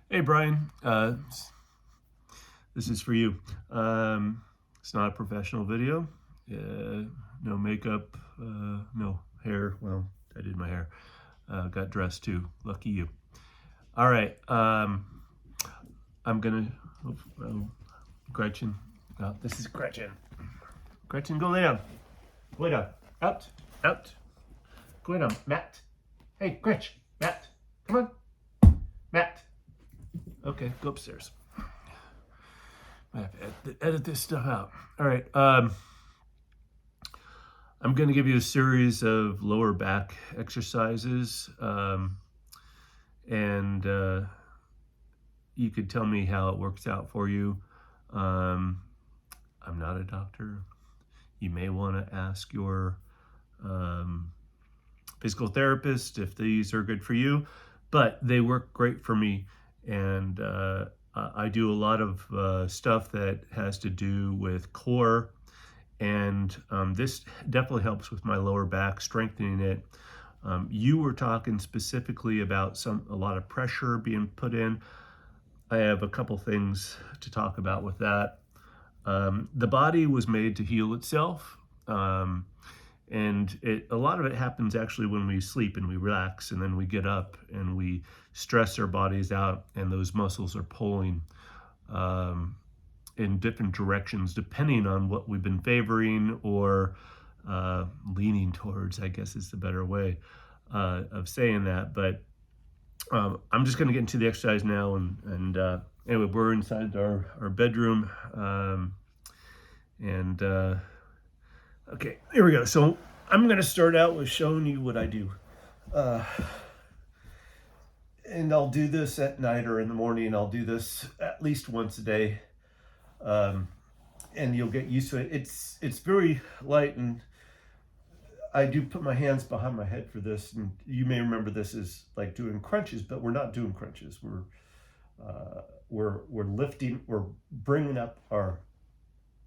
Hey Brian, this is for you. It's not a professional video. No makeup, no hair. Well, I did my hair. Got dressed too. Lucky you. All right. I'm gonna. Gretchen. This is Gretchen. Gretchen, go lay down. Go lay down. Out. Out. Go lay down. Matt. Hey, Gretchen. Matt. Come on. Matt. Okay, go upstairs. I have to edit this stuff out. All right. I'm going to give you a series of lower back exercises, and you could tell me how it works out for you. I'm not a doctor. You may want to ask your physical therapist if these are good for you, but they work great for me. And I do a lot of stuff that has to do with core, and this definitely helps with my lower back, strengthening it. You were talking specifically about a lot of pressure being put in. I have a couple things to talk about with that. The body was made to heal itself. And a lot of it happens actually when we sleep and we relax, and then we get up and we stress our bodies out, and those muscles are pulling in different directions depending on what we've been favoring or leaning towards, I guess is the better way of saying that. But I'm just going to get into the exercise now. And anyway, we're inside our bedroom. Okay, here we go. So I'm going to start out with showing you what I do. And I'll do this at night or in the morning. I'll do this at least once a day. And you'll get used to it. It's very light, and I do put my hands behind my head for this. And you may remember this as like doing crunches, but we're not doing crunches. We're lifting, we're bringing up our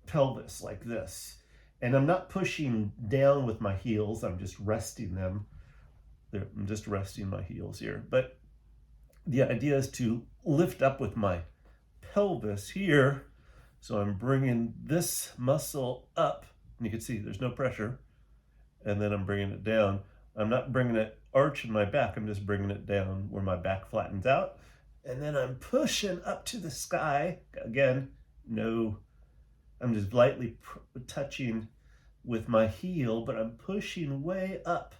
pelvis like this. And I'm not pushing down with my heels. I'm just resting them. I'm just resting my heels here. But the idea is to lift up with my pelvis here. So I'm bringing this muscle up. And you can see there's no pressure. And then I'm bringing it down. I'm not bringing it arching my back. I'm just bringing it down where my back flattens out. And then I'm pushing up to the sky. Again, I'm just lightly touching with my heel, but I'm pushing way up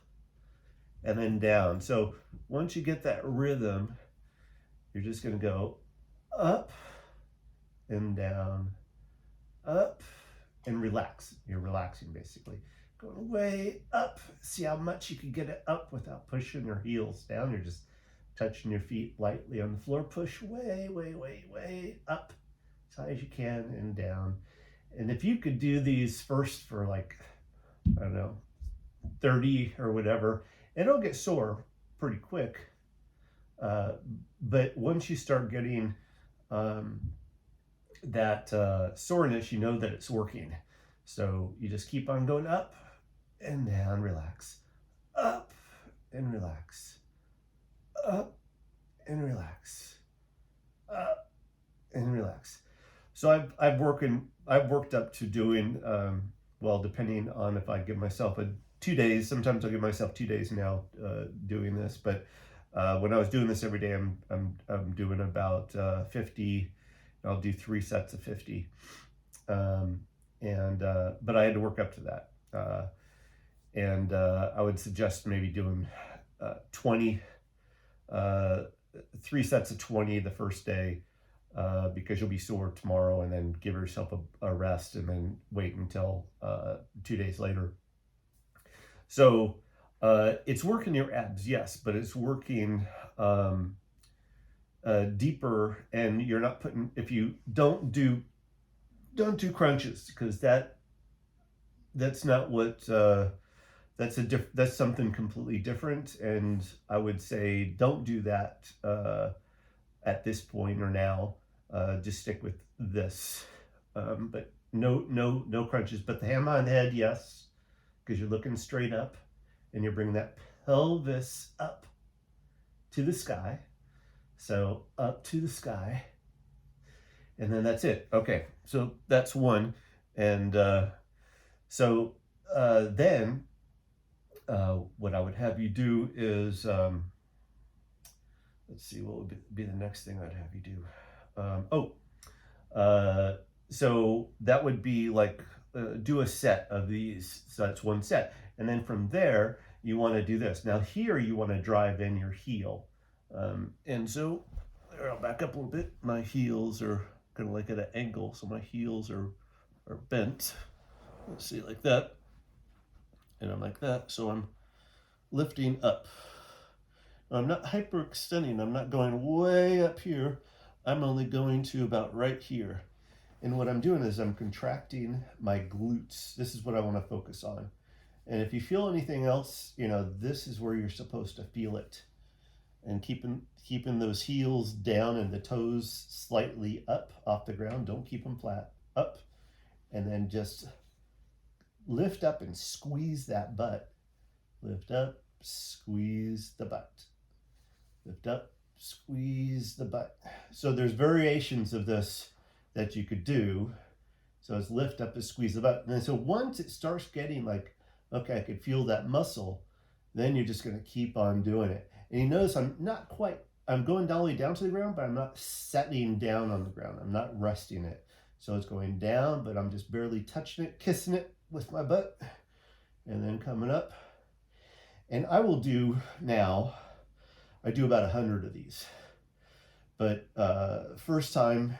and then down. So once you get that rhythm, you're just going to go up and down, up and relax. You're relaxing basically. Going way up. See how much you can get it up without pushing your heels down. You're just touching your feet lightly on the floor. Push way, way, way, way up as high as you can and down. And if you could do these first for like, I don't know, 30 or whatever, it'll get sore pretty quick. But once you start getting that soreness, you know that it's working. So you just keep on going up and down, relax. Up and relax. Up and relax. Up and relax. So I've worked up to doing, depending on if I give myself 2 days, sometimes I'll give myself 2 days now doing this, but when I was doing this every day, I'm doing about 50. I'll do 3 sets of 50. But I had to work up to that. I would suggest maybe doing 20, 3 sets of 20 the first day, because you'll be sore tomorrow, and then give yourself a rest, and then wait until 2 days later. So it's working your abs, yes, but it's working deeper, and you're not putting, if you don't do crunches, because that's not what that's something completely different. And I would say don't do that at this point or now. Just stick with this, but no crunches. But the hand on the head, yes, because you're looking straight up and you're bringing that pelvis up to the sky. So up to the sky. And then that's it. Okay, so that's one. And then what I would have you do is, let's see, what would be the next thing I'd have you do? So that would be like do a set of these. So that's one set. And then from there, you want to do this. Now here you want to drive in your heel. And so I'll back up a little bit. My heels are kind of like at an angle. So my heels are bent. Let's see, like that. And I'm like that. So I'm lifting up. I'm not hyperextending. I'm not going way up here. I'm only going to about right here. And what I'm doing is I'm contracting my glutes. This is what I want to focus on. And if you feel anything else, this is where you're supposed to feel it. And keeping those heels down and the toes slightly up off the ground. Don't keep them flat. Up. And then just lift up and squeeze that butt. Lift up, squeeze the butt. Lift up, squeeze the butt. So there's variations of this that you could do. So it's lift up and squeeze the butt. And then so once it starts getting like, okay, I could feel that muscle, then you're just going to keep on doing it. And you notice I'm going all the way down to the ground, but I'm not setting down on the ground. I'm not resting it. So it's going down, but I'm just barely touching it, kissing it with my butt, and then coming up. And I will do now, I do about 100 of these. But first time,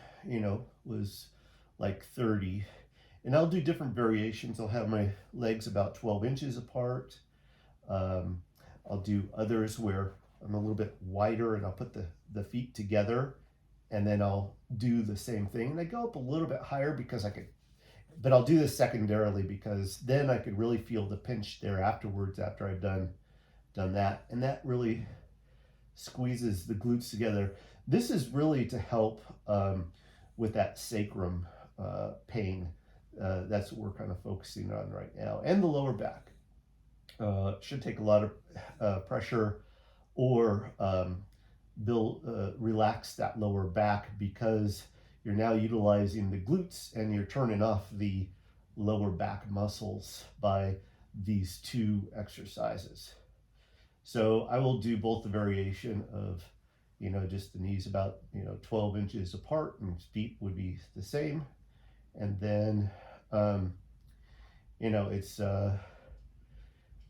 was like 30. And I'll do different variations. I'll have my legs about 12 inches apart. I'll do others where I'm a little bit wider and I'll put the feet together and then I'll do the same thing. And I go up a little bit higher because but I'll do this secondarily because then I could really feel the pinch there afterwards after I've done that. And that really squeezes the glutes together. This is really to help with that sacrum pain. That's what we're kind of focusing on right now. And the lower back. Should take a lot of pressure or relax that lower back because you're now utilizing the glutes and you're turning off the lower back muscles by these two exercises. So I will do both the variation of, just the knees about, 12 inches apart and feet would be the same. And then, it's,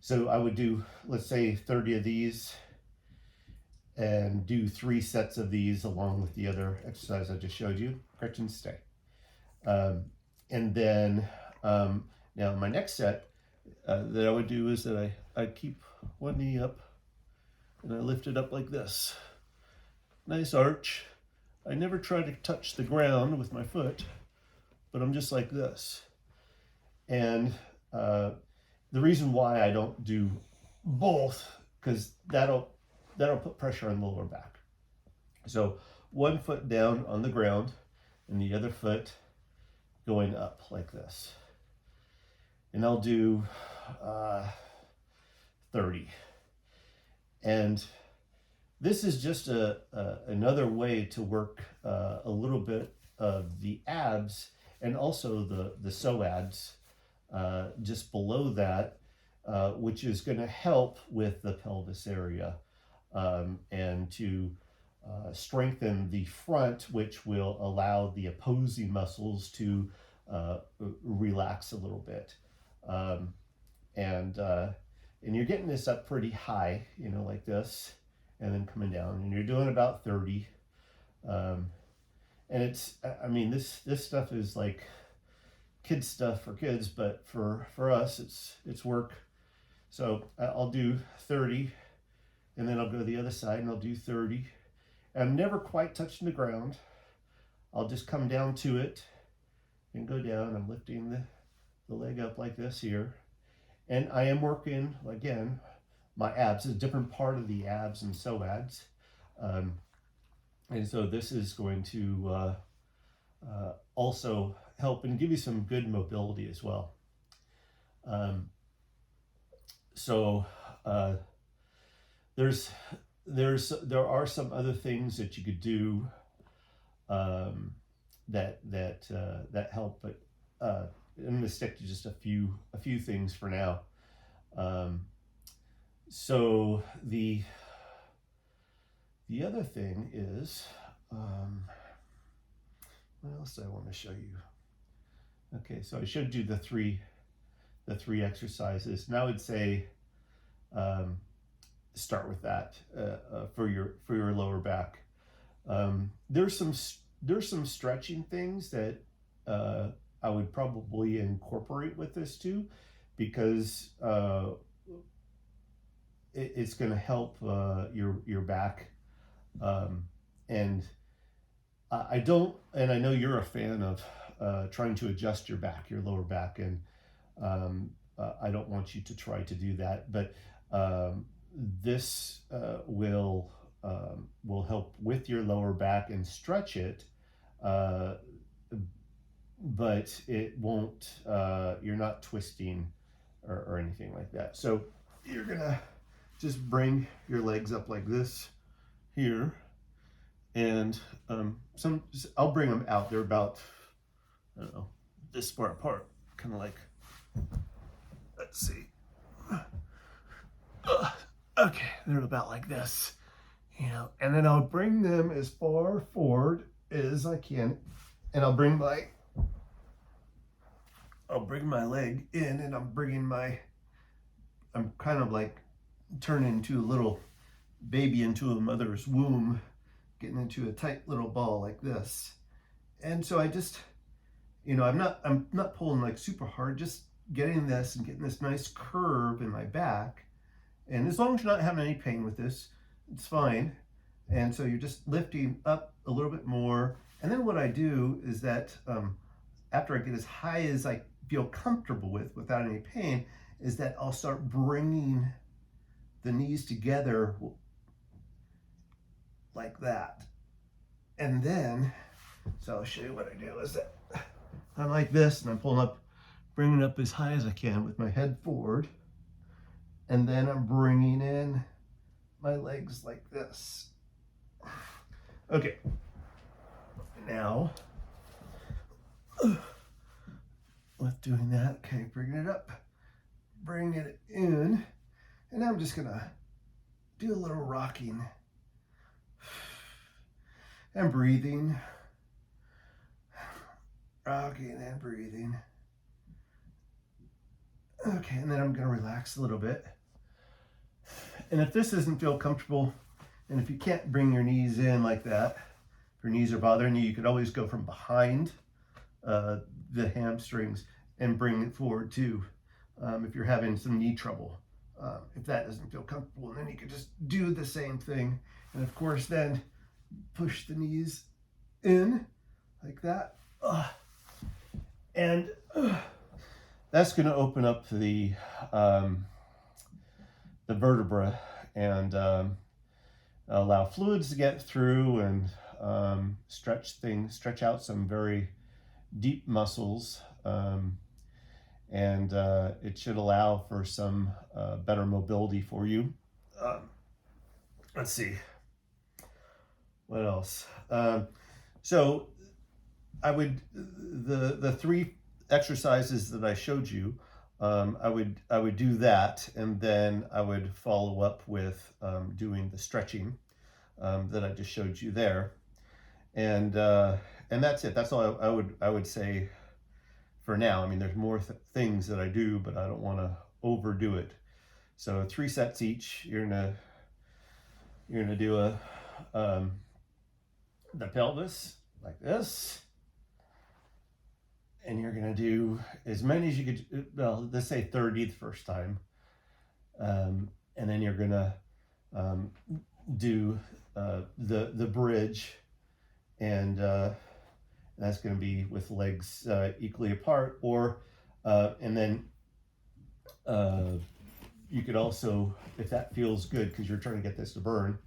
so I would do, let's say 30 of these and do 3 sets of these along with the other exercise I just showed you. Gretchen, stay. And then now my next set that I would do is that I keep one knee up and I lift it up like this. Nice arch. I never try to touch the ground with my foot, but I'm just like this. And the reason why I don't do both, because that'll put pressure on the lower back. So one foot down on the ground and the other foot going up like this. And I'll do 30. And this is just another way to work a little bit of the abs and also the psoas just below that, which is going to help with the pelvis area and to strengthen the front, which will allow the opposing muscles to relax a little bit. And you're getting this up pretty high, like this, and then coming down, and you're doing about 30. And it's, this stuff is like kid stuff for kids, but for us, it's work. So I'll do 30, and then I'll go to the other side and I'll do 30. I'm never quite touching the ground. I'll just come down to it and go down. I'm lifting the leg up like this here. And I am working, again, my abs, a different part of the abs and psoas. And so this is going to also help and give you some good mobility as well. So there's there are some other things that you could do that help, but I'm going to stick to just a few things for now. So the other thing is, what else do I want to show you? Okay, so I showed you the three exercises. Now I would say start with that for your lower back. There's some stretching things that I would probably incorporate with this too, because it's going to help your back. And I don't, and I know you're a fan of trying to adjust your back, your lower back, and I don't want you to try to do that, but this will help with your lower back and stretch it, but it won't, you're not twisting or anything like that. So you're gonna just bring your legs up like this here, and I'll bring them out. They're about, I don't know, this far apart, kind of like, let's see. Okay, they're about like this, and then I'll bring them as far forward as I can, and I'll bring my leg in, and I'm kind of like turning into a little baby into a mother's womb, getting into a tight little ball like this. And so I just, I'm not pulling like super hard, just getting this and getting this nice curve in my back. And as long as you're not having any pain with this, it's fine. And so you're just lifting up a little bit more. And then what I do is that after I get as high as I feel comfortable with, without any pain, is that I'll start bringing the knees together like that. And then, so I'll show you what I do is that I'm like this, and I'm pulling up, bringing up as high as I can with my head forward. And then I'm bringing in my legs like this. Okay. Now, with doing that, okay, bringing it up, bringing it in, and I'm just gonna do a little rocking and breathing, rocking and breathing. Okay, and then I'm gonna relax a little bit. And if this doesn't feel comfortable, and if you can't bring your knees in like that, if your knees are bothering you, you could always go from behind the hamstrings and bring it forward too, if you're having some knee trouble. If that doesn't feel comfortable, then you could just do the same thing. And of course, then push the knees in like that. And that's going to open up the vertebra and allow fluids to get through and stretch out some very deep muscles, and it should allow for some better mobility for you. Let's see, what else? So I would, the three exercises that I showed you, I would do that, and then I would follow up with doing the stretching that I just showed you there, and that's it. That's all I would say for now. I mean, there's more things that I do, but I don't want to overdo it. So 3 sets each. You're gonna do the pelvis like this. And you're going to do as many as you could, well, let's say 30 the first time. And then you're going to do the bridge, and that's going to be with legs equally apart. Or, and then you could also, if that feels good, because you're trying to get this to burn.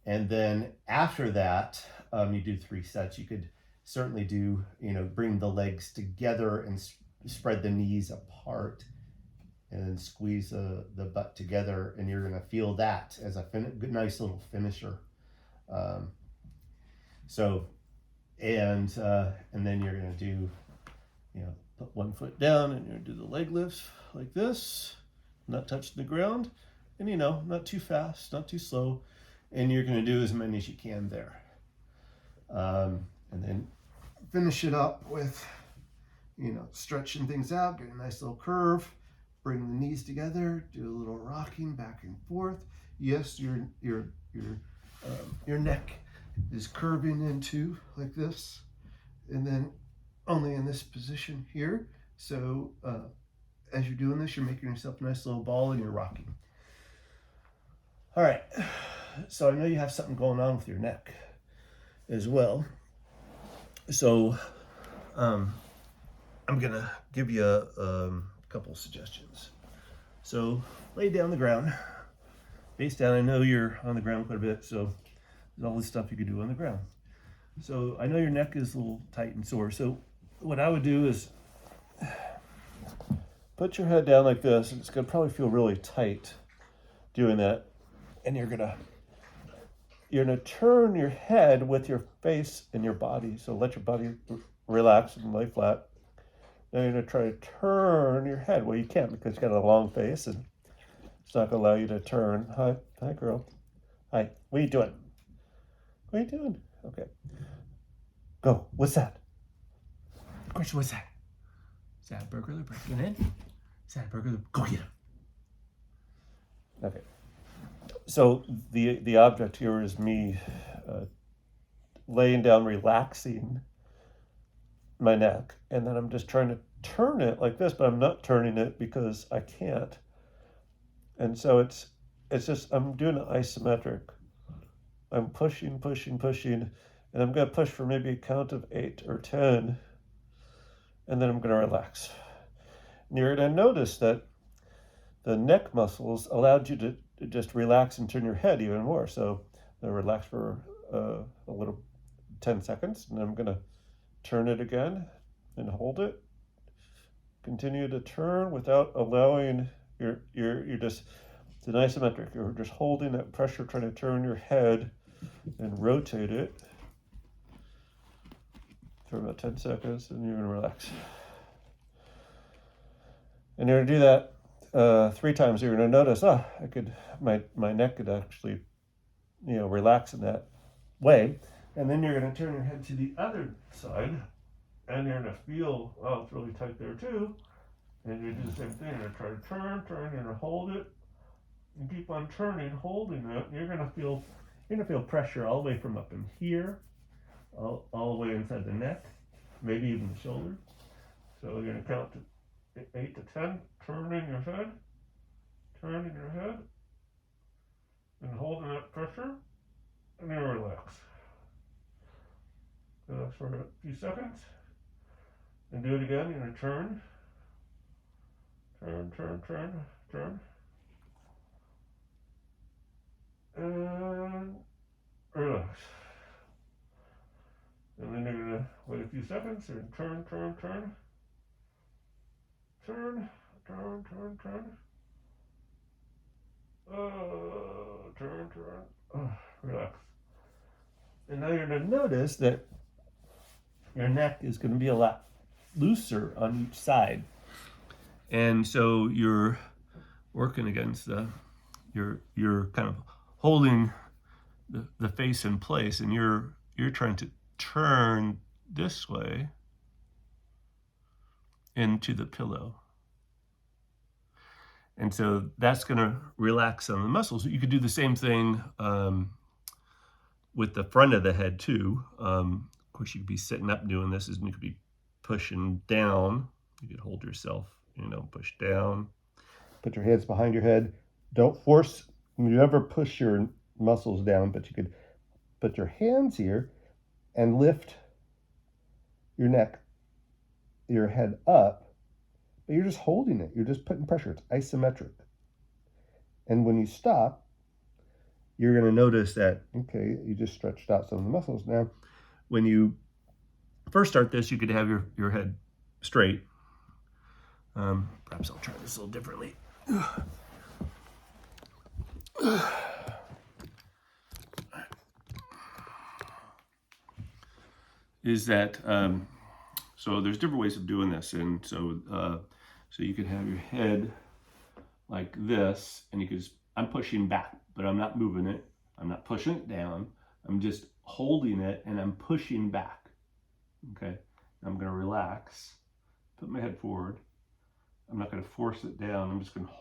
And then after that, you do 3 sets. You could certainly do, bring the legs together and spread the knees apart, and then squeeze the butt together, and you're gonna feel that as a nice little finisher. And then you're gonna do, put one foot down, and you're gonna do the leg lifts like this, not touching the ground, and not too fast, not too slow, and you're gonna do as many as you can there. And then finish it up with, stretching things out, get a nice little curve, bring the knees together, do a little rocking back and forth. Yes, your neck is curving into like this, and then only in this position here. So as you're doing this, you're making yourself a nice little ball and you're rocking. All right, so I know you have something going on with your neck as well. So I'm gonna give you a couple suggestions. So lay down on the ground, face down. I know you're on the ground quite a bit, so there's all this stuff you could do on the ground. So I know your neck is a little tight and sore. So what I would do is put your head down like this, and it's gonna probably feel really tight doing that. And you're gonna turn your head with your face and your body. So let your body relax and lay flat. Now you're gonna try to turn your head. Well, you can't because you got a long face and it's not gonna allow you to turn. Hi girl. Hi, what are you doing? What are you doing? Okay. Go, what's that? Question, what's that? Is that a burglar breaking in? Is that a burglar? Go get him. Okay. So the object here is me laying down, relaxing my neck, and then I'm just trying to turn it like this, but I'm not turning it because I can't. And so it's just, I'm doing it isometric. I'm pushing, and I'm gonna push for maybe a count of 8 or 10, and then I'm gonna relax. And you're gonna notice that the neck muscles allowed you to just relax and turn your head even more. So I relax for a little 10 seconds, and then I'm gonna turn it again and hold it. Continue to turn without allowing you're just, it's an isometric. You're just holding that pressure, trying to turn your head and rotate it for about 10 seconds, and you're gonna relax. And you're gonna do that 3 times. You're gonna notice, my neck could actually, relax in that way. And then you're gonna turn your head to the other side, and you're gonna feel, it's really tight there too. And you do the same thing. You're gonna try to turn, you're gonna hold it, and keep on turning, holding it. And you're gonna feel pressure all the way from up in here, all the way inside the neck, maybe even the shoulder. So you're gonna count to 8 to 10, turning your head, and holding that pressure, and then relax. Relax for a few seconds, and do it again. You're gonna turn, and relax. And then you're gonna wait a few seconds and turn. Relax. And now you're gonna notice that your neck is gonna be a lot looser on each side. And so you're working against you're kind of holding the face in place, and you're trying to turn this way into the pillow. And so that's gonna relax some of the muscles. You could do the same thing with the front of the head too. Of course, you could be sitting up doing this, and you could be pushing down. You could hold yourself, push down. Put your hands behind your head. Don't force, you never push your muscles down, but you could put your hands here and lift your neck, your head up, but you're just holding it. You're just putting pressure. It's isometric. And when you stop, you're going to notice that, okay, you just stretched out some of the muscles. Now, when you first start this, you could have your head straight. Perhaps I'll try this a little differently. is that so there's different ways of doing this, and so you could have your head like this, and you could just, I'm pushing back, but I'm not moving it. I'm not pushing it down. I'm just holding it and I'm pushing back. Okay, I'm going to relax, put my head forward. I'm not going to force it down. I'm just going to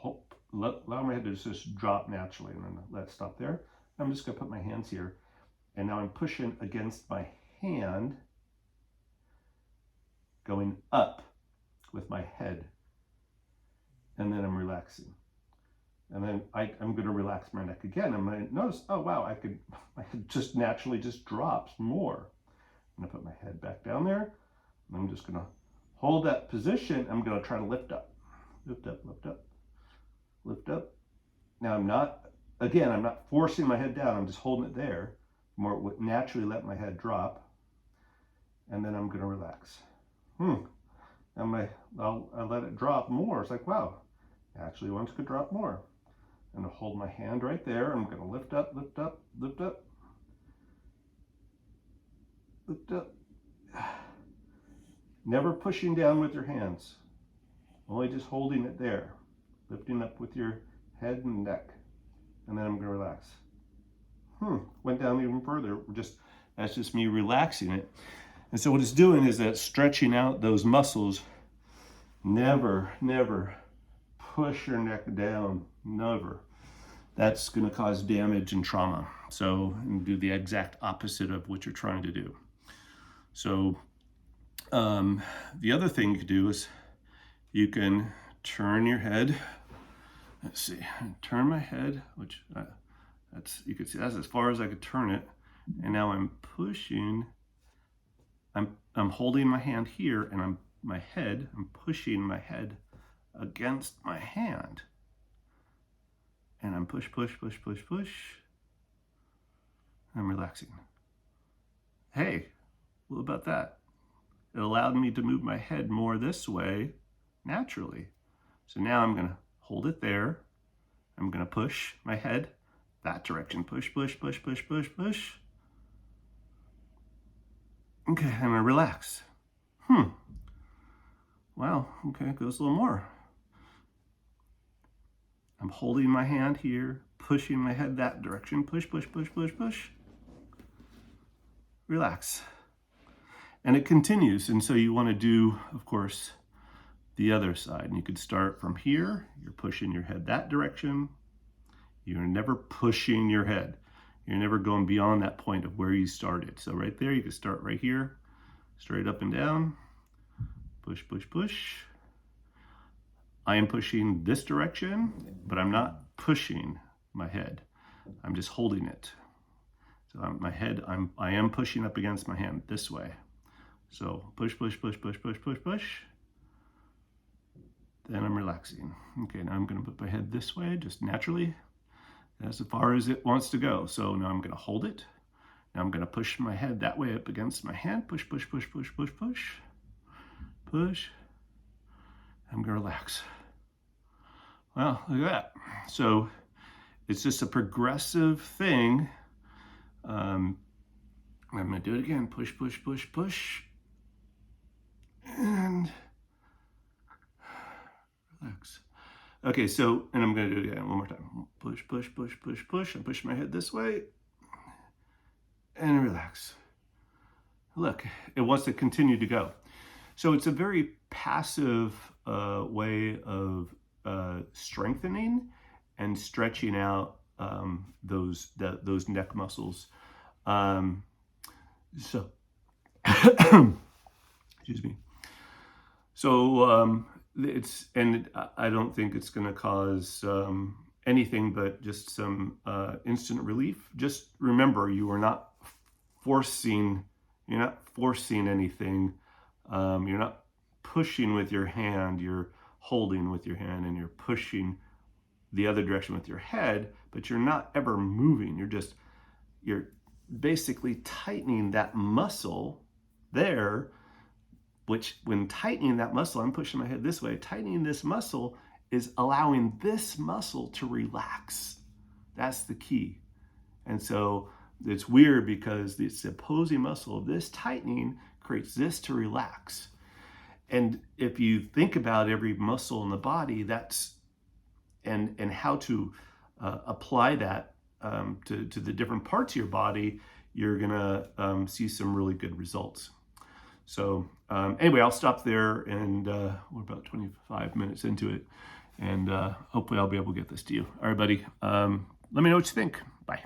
allow my head to just drop naturally, and then let it stop there. I'm just going to put my hands here, and now I'm pushing against my hand, going up with my head, and then I'm relaxing. And then I'm going to relax my neck again. I'm going to notice, oh wow, my head just naturally just drops more. I'm going to put my head back down there. And I'm just going to hold that position. I'm going to try to lift up. Lift up, lift up, lift up. Now I'm not forcing my head down. I'm just holding it there. More would naturally let my head drop. And then I'm going to relax. And I'll let it drop more. It's like, wow, actually once could drop more. I'm going to hold my hand right there. I'm going to lift up, lift up, lift up, lift up. Never pushing down with your hands, only just holding it there, lifting up with your head and neck, and then I'm going to relax. Went down even further. That's just me relaxing it. And so what it's doing is that stretching out those muscles. Never push your neck down, never. That's going to cause damage and trauma. So do the exact opposite of what you're trying to do. So the other thing you could do is you can turn your head. Let's see, turn my head, which you can see that's as far as I could turn it. And now I'm pushing. I'm holding my hand here, and I'm pushing my head against my hand. And I'm push. I'm relaxing. Hey, what about that? It allowed me to move my head more this way naturally. So now I'm going to hold it there. I'm going to push my head that direction. Push. Okay, I'm going to relax. Wow, okay, it goes a little more. I'm holding my hand here, pushing my head that direction. Push. Relax. And it continues. And so you want to do, of course, the other side. And you could start from here. You're pushing your head that direction. You're never pushing your head. You're never going beyond that point of where you started. So right there, you can start right here, straight up and down. Push. I am pushing this direction, but I'm not pushing my head. I'm just holding it. So I am pushing up against my hand this way. So push. Then I'm relaxing. Okay, now I'm going to put my head this way, just naturally, as far as it wants to go. So now I'm going to hold it. Now I'm going to push my head that way up against my hand. Push. I'm going to relax. Well, look at that. So it's just a progressive thing. I'm going to do it again. Push. And relax. Okay, so, and I'm going to do it again one more time. Push. I'm pushing my head this way. And relax. Look, it wants to continue to go. So it's a very passive way of strengthening and stretching out those neck muscles. So, excuse me. So I don't think it's going to cause anything but just some instant relief. Just remember, you're not forcing anything. You're not pushing with your hand. You're holding with your hand, and you're pushing the other direction with your head, but you're not ever moving. You're basically tightening that muscle there, which when tightening that muscle, I'm pushing my head this way, tightening this muscle, is allowing this muscle to relax. That's the key. And so it's weird because it's the opposing muscle of this tightening creates this to relax. And if you think about every muscle in the body, that's and how to apply that to the different parts of your body, you're gonna see some really good results. So anyway, I'll stop there, and we're about 25 minutes into it, and hopefully I'll be able to get this to you. All right, buddy. Let me know what you think. Bye.